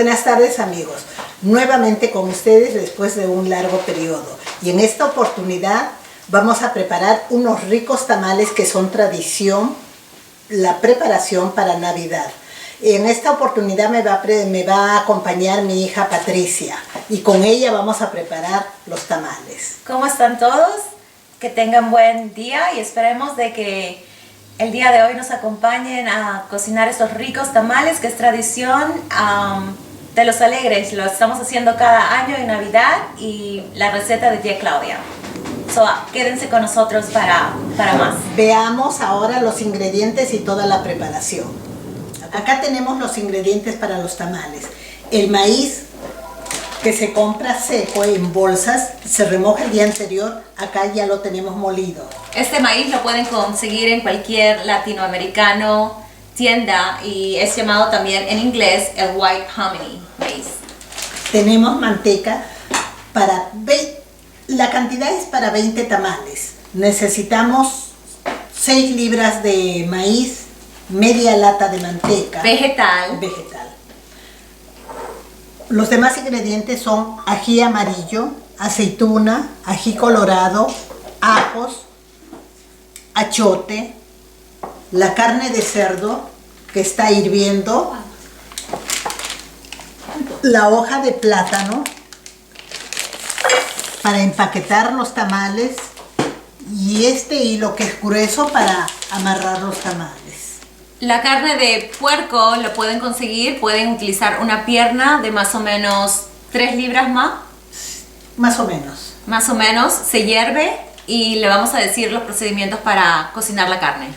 Buenas tardes, amigos. Nuevamente con ustedes después de un largo periodo. Y en esta oportunidad vamos a preparar unos ricos tamales que son tradición, la preparación para Navidad. En esta oportunidad me va a acompañar mi hija Patricia y con ella vamos a preparar los tamales. ¿Cómo están todos? Que tengan buen día y esperemos de que el día de hoy nos acompañen a cocinar estos ricos tamales que es tradición de los alegres. Lo estamos haciendo cada año en Navidad y la receta de tía Claudia. Quédense con nosotros para más. Veamos ahora los ingredientes y toda la preparación. Acá tenemos los ingredientes para los tamales. El maíz que se compra seco en bolsas, se remoja el día anterior, acá ya lo tenemos molido. Este maíz lo pueden conseguir en cualquier latinoamericano tienda y es llamado también en inglés el white hominy maíz. Tenemos manteca para la cantidad es para 20 tamales. Necesitamos 6 libras de maíz, media lata de manteca. Vegetal. Los demás ingredientes son ají amarillo, aceituna, ají colorado, ajos, achiote, la carne de cerdo que está hirviendo, la hoja de plátano para empaquetar los tamales y este hilo que es grueso para amarrar los tamales. La carne de puerco lo pueden conseguir, pueden utilizar una pierna de más o menos 3 libras más. Más o menos. Más o menos, se hierve y le vamos a decir los procedimientos para cocinar la carne.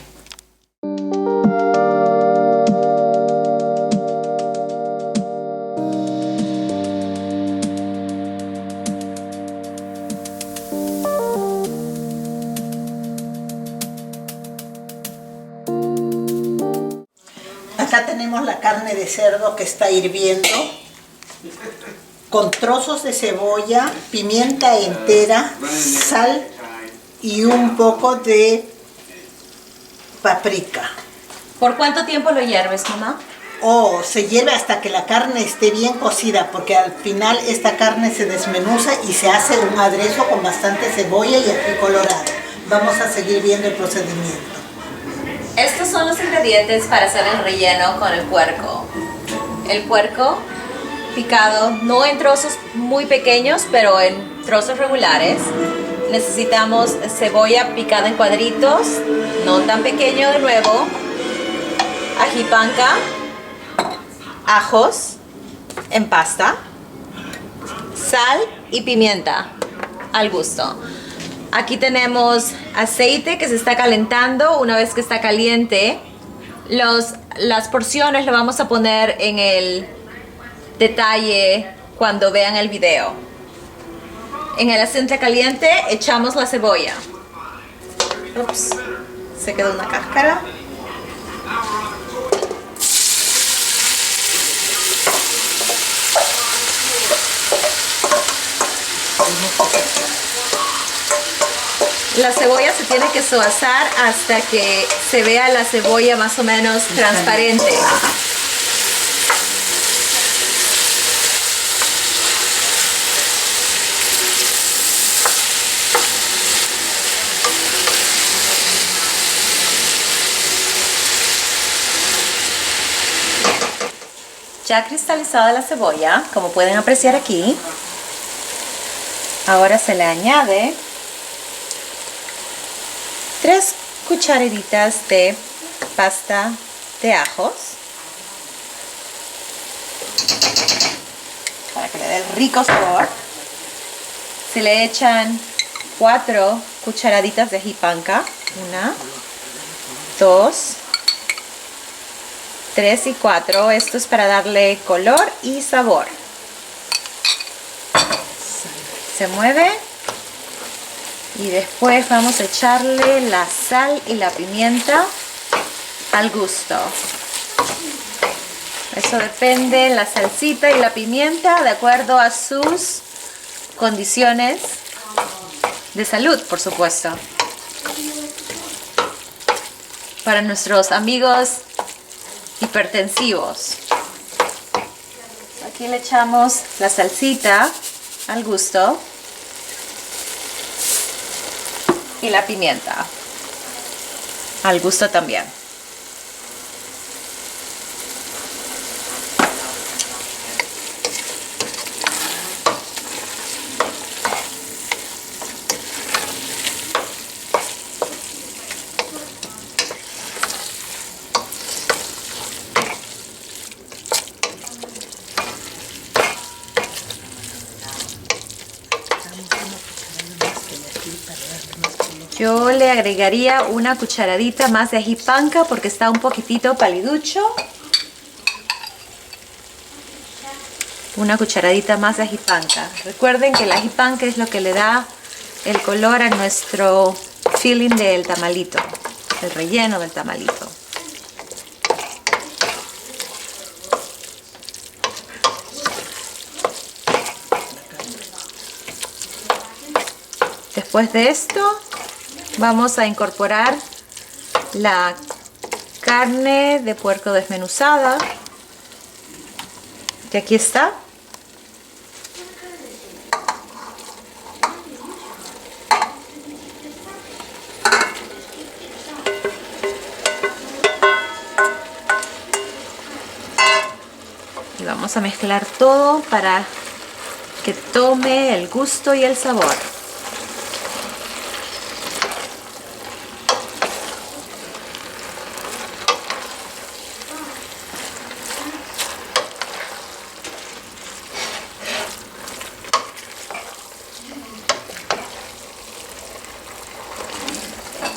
Acá tenemos la carne de cerdo que está hirviendo con trozos de cebolla, pimienta entera, sal y un poco de paprika. ¿Por cuánto tiempo lo hierves, mamá? Se hierve hasta que la carne esté bien cocida, porque al final esta carne se desmenuza y se hace un aderezo con bastante cebolla y ají colorado. Vamos a seguir viendo el procedimiento. Estos son los ingredientes para hacer el relleno con el puerco. El puerco picado, no en trozos muy pequeños, pero en trozos regulares. Necesitamos cebolla picada en cuadritos, no tan pequeño de nuevo. Ají panca, ajos en pasta, sal y pimienta al gusto. Aquí tenemos aceite que se está calentando. Una vez que está caliente, las porciones lo vamos a poner en el detalle cuando vean el video. En el aceite caliente echamos la cebolla. Ups, se quedó una cáscara. La cebolla se tiene que suavizar hasta que se vea la cebolla más o menos transparente. Ya cristalizada la cebolla, como pueden apreciar aquí, ahora se le añade 3 cucharaditas de pasta de ajos para que le dé el rico sabor. Se le echan 4 cucharaditas de ají panca, 1, 2, 3 y 4. Esto es para darle color y sabor. Se mueve. Y después vamos a echarle la sal y la pimienta al gusto. Eso depende, la salsita y la pimienta, de acuerdo a sus condiciones de salud, por supuesto. Para nuestros amigos hipertensivos. Aquí le echamos la salsita al gusto y la pimienta al gusto también. Yo le agregaría una cucharadita más de ají panca porque está un poquitito paliducho. Una cucharadita más de ají panca. Recuerden que el ají panca es lo que le da el color a nuestro filling del tamalito, el relleno del tamalito. Después de esto vamos a incorporar la carne de puerco desmenuzada, que aquí está. Y vamos a mezclar todo para que tome el gusto y el sabor.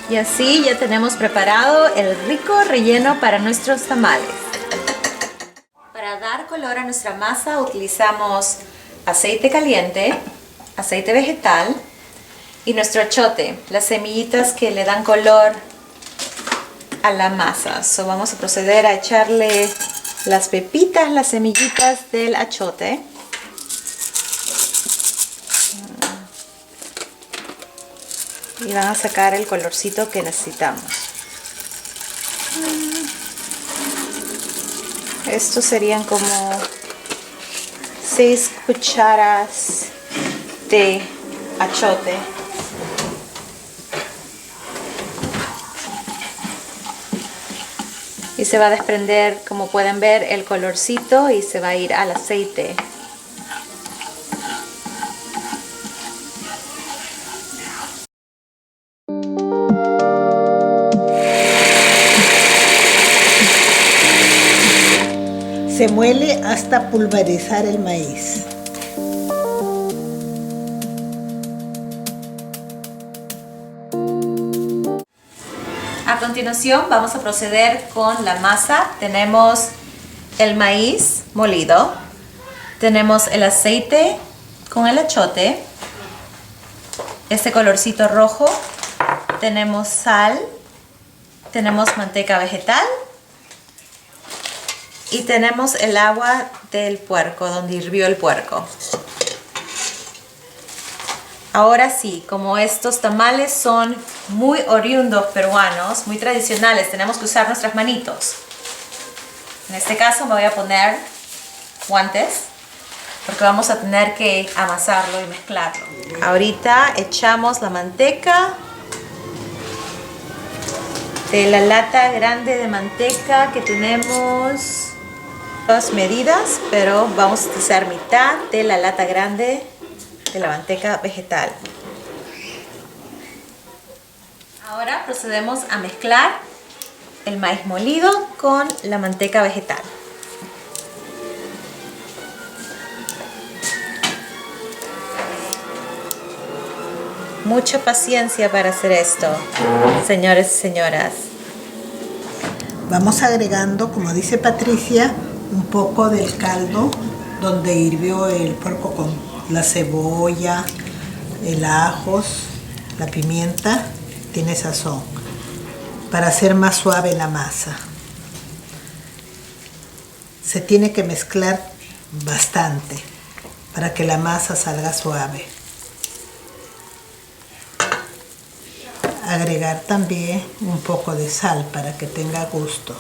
Y así ya tenemos preparado el rico relleno para nuestros tamales. Para dar color a nuestra masa utilizamos aceite caliente, aceite vegetal y nuestro achote, las semillitas que le dan color a la masa. So, vamos a proceder a echarle las pepitas, las semillitas del achote. Y van a sacar el colorcito que necesitamos. Estos serían como 6 cucharas de achote. Y se va a desprender, como pueden ver, el colorcito y se va a ir al aceite. Se muele hasta pulverizar el maíz. A continuación vamos a proceder con la masa. Tenemos el maíz molido, tenemos el aceite con el achote, este colorcito rojo, tenemos sal, tenemos manteca vegetal y tenemos el agua del puerco, donde hirvió el puerco. Ahora sí, como estos tamales son muy oriundos peruanos, muy tradicionales, tenemos que usar nuestras manitos. En este caso me voy a poner guantes, porque vamos a tener que amasarlo y mezclarlo. Ahorita echamos la manteca de la lata grande de manteca que tenemos. Dos medidas, pero vamos a utilizar mitad de la lata grande de la manteca vegetal. Ahora procedemos a mezclar el maíz molido con la manteca vegetal. Mucha paciencia para hacer esto, señores y señoras. Vamos agregando, como dice Patricia, un poco del caldo donde hirvió el puerco con la cebolla, el ajos, la pimienta, tiene sazón, para hacer más suave la masa. Se tiene que mezclar bastante para que la masa salga suave. Agregar también un poco de sal para que tenga gusto.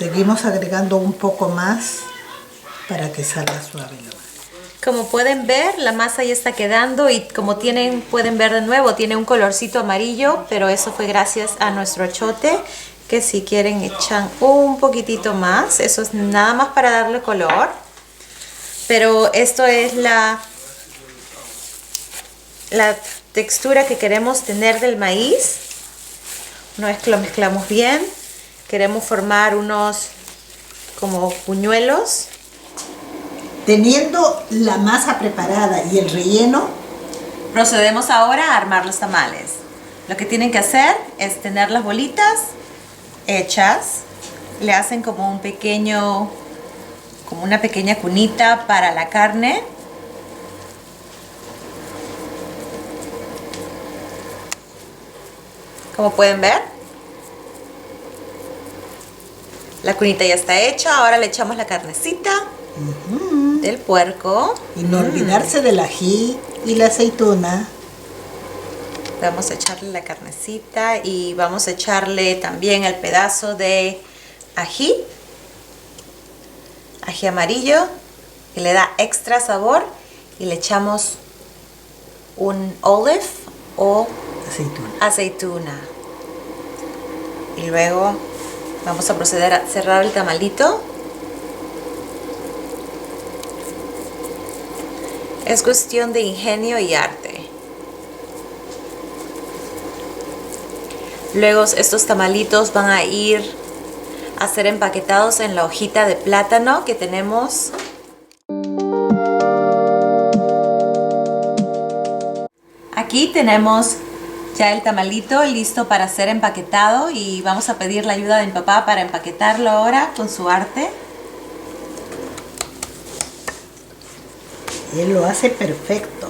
Seguimos agregando un poco más para que salga suave la masa. Como pueden ver, la masa ya está quedando y como pueden ver de nuevo, tiene un colorcito amarillo, pero eso fue gracias a nuestro achote, que si quieren echan un poquitito más. Eso es nada más para darle color. Pero esto es la textura que queremos tener del maíz. Una vez que lo mezclamos bien, queremos formar unos como puñuelos. Teniendo la masa preparada y el relleno, Procedemos ahora a armar los tamales. Lo que tienen que hacer es tener las bolitas hechas. Le hacen como una pequeña cunita para la carne. Como pueden ver, la cunita ya está hecha. Ahora le echamos la carnecita del puerco. y no olvidarse del ají y la aceituna. Vamos a echarle la carnecita y vamos a echarle también el pedazo de ají amarillo, que le da extra sabor, y le echamos un olive o aceituna. Y luego vamos a proceder a cerrar el tamalito. Es cuestión de ingenio y arte. Luego estos tamalitos van a ir a ser empaquetados en la hojita de plátano que tenemos. Aquí tenemos ya el tamalito listo para ser empaquetado y vamos a pedir la ayuda de mi papá para empaquetarlo ahora con su arte. Él lo hace perfecto.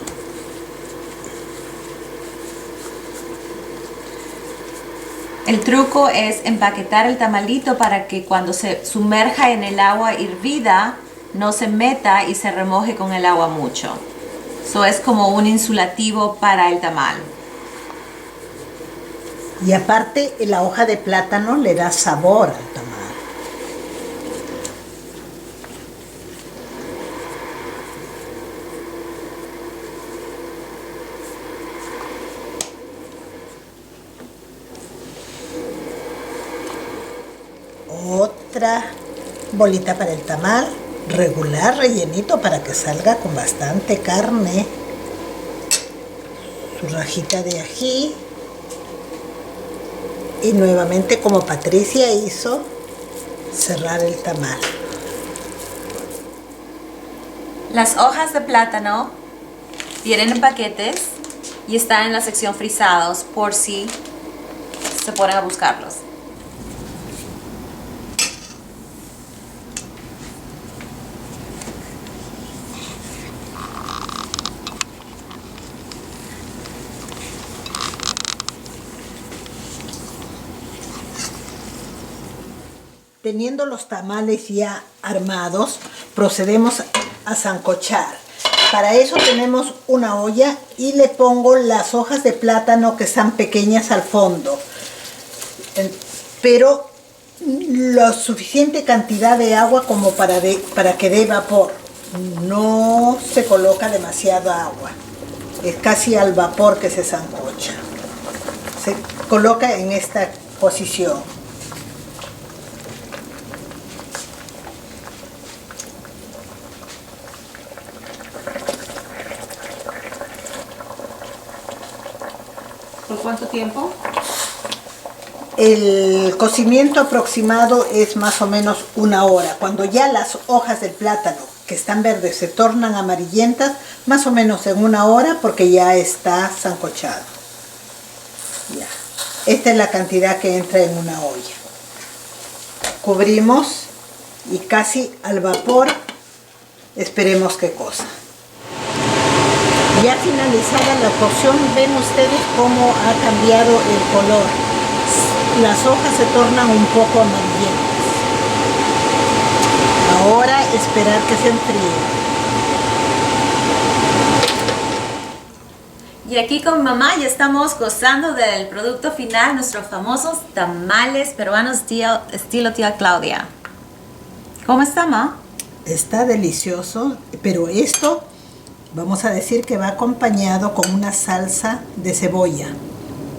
El truco es empaquetar el tamalito para que cuando se sumerja en el agua hirvida no se meta y se remoje con el agua mucho. Eso es como un insulativo para el tamal. Y aparte, la hoja de plátano le da sabor al tamal. Otra bolita para el tamal, regular, rellenito para que salga con bastante carne. Su rajita de ají. Y nuevamente, como Patricia hizo, cerrar el tamal. Las hojas de plátano vienen en paquetes y están en la sección frisados por si se ponen a buscarlos. Teniendo los tamales ya armados, procedemos a sancochar. Para eso tenemos una olla y le pongo las hojas de plátano que están pequeñas al fondo. Pero la suficiente cantidad de agua como para que dé vapor. No se coloca demasiada agua. Es casi al vapor que se sancocha. Se coloca en esta posición. ¿Por cuánto tiempo? El cocimiento aproximado es más o menos 1 hora. Cuando ya las hojas del plátano que están verdes se tornan amarillentas, más o menos en 1 hora, porque ya está sancochado. Ya. Esta es la cantidad que entra en una olla. Cubrimos y casi al vapor esperemos que cosa. Ya finalizada la cocción, ven ustedes cómo ha cambiado el color. Las hojas se tornan un poco amarillentas. Ahora esperar que se enfríe. Y aquí con mamá ya estamos gozando del producto final, nuestros famosos tamales peruanos estilo tía Claudia. ¿Cómo está, ma? Está delicioso, pero esto vamos a decir que va acompañado con una salsa de cebolla.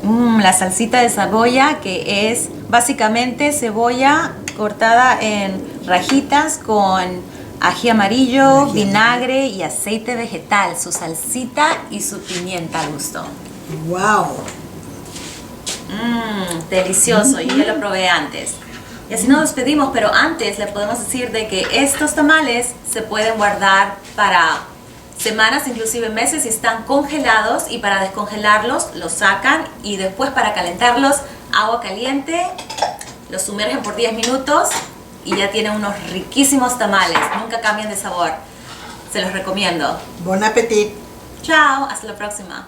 La salsita de cebolla, que es básicamente cebolla cortada en rajitas con ají amarillo, vinagre y aceite vegetal, su salsita y su pimienta al gusto. ¡Wow! Delicioso, yo ya lo probé antes. Y así nos despedimos, pero antes le podemos decir de que estos tamales se pueden guardar para semanas, inclusive meses, y están congelados, y para descongelarlos los sacan y después para calentarlos, agua caliente, los sumergen por 10 minutos y ya tienen unos riquísimos tamales, nunca cambian de sabor. Se los recomiendo. Bon appetit. Chao, hasta la próxima.